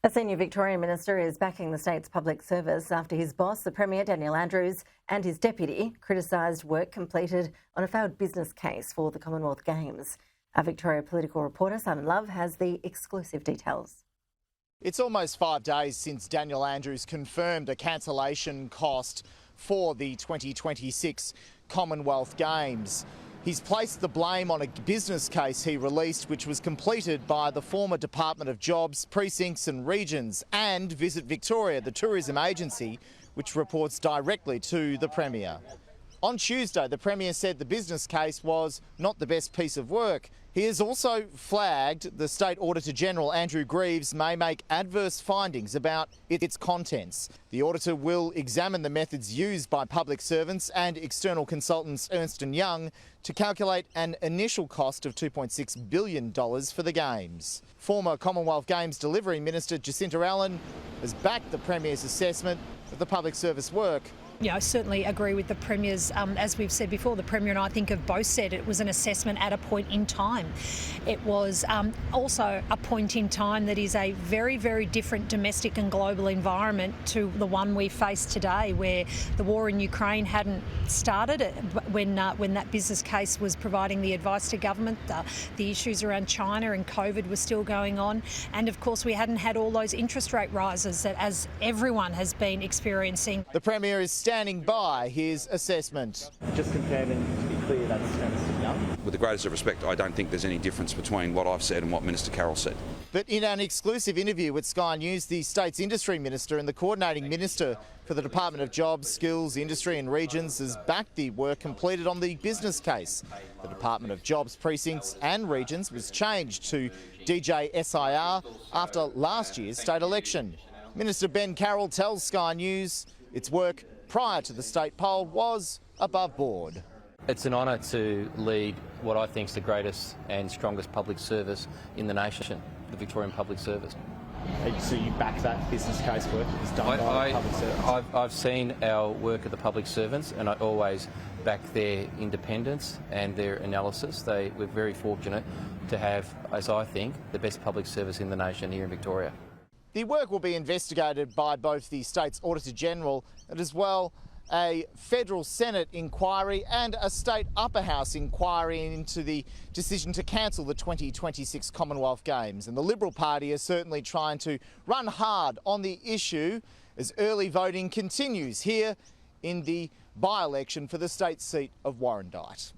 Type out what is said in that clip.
A senior Victorian minister is backing the state's public service after his boss, the Premier Daniel Andrews, and his deputy criticised work completed on a failed business case for the Commonwealth Games. Our Victoria political reporter Simon Love has the exclusive details. It's almost 5 days since Daniel Andrews confirmed a cancellation cost for the 2026 Commonwealth Games. He's placed the blame on a business case he released, which was completed by the former Department of Jobs, Precincts and Regions, and Visit Victoria, the tourism agency, which reports directly to the Premier. On Tuesday, the Premier said the business case was not the best piece of work. He has also flagged the State Auditor-General, Andrew Greaves, may make adverse findings about its contents. The Auditor will examine the methods used by public servants and external consultants Ernst & Young to calculate an initial cost of $2.6 billion for the Games. Former Commonwealth Games Delivery Minister Jacinta Allen has backed the Premier's assessment of the public service work. Yeah, I certainly agree with the Premier's. As we've said before, the Premier and I think have both said it was an assessment at a point in time. It was also a point in time that is a very, very different domestic and global environment to the one we face today, where the war in Ukraine hadn't started when that business case was providing the advice to government. The issues around China and COVID were still going on. And of course, we hadn't had all those interest rate rises that as everyone has been experiencing. The Premier is standing by his assessment. Just confirming, to be clear, that's Ernst & Young. With the greatest of respect, I don't think there's any difference between what I've said and what Minister Carroll said. But in an exclusive interview with Sky News, the state's industry minister and the coordinating minister for the Department of Jobs, Skills, Industry and Regions has backed the work completed on the business case. The Department of Jobs, Precincts and Regions was changed to DJSIR after last year's state election. Minister Ben Carroll tells Sky News its work prior to the state poll was above board. It's an honour to lead what I think is the greatest and strongest public service in the nation, the Victorian Public Service. So you back that business case work that was done by the public servants? I've seen our work at the public servants and I always back their independence and their analysis. We're very fortunate to have, as I think, the best public service in the nation here in Victoria. The work will be investigated by both the state's Auditor-General and as well a federal Senate inquiry and a state upper house inquiry into the decision to cancel the 2026 Commonwealth Games. And the Liberal Party is certainly trying to run hard on the issue as early voting continues here in the by-election for the state seat of Warrandyte.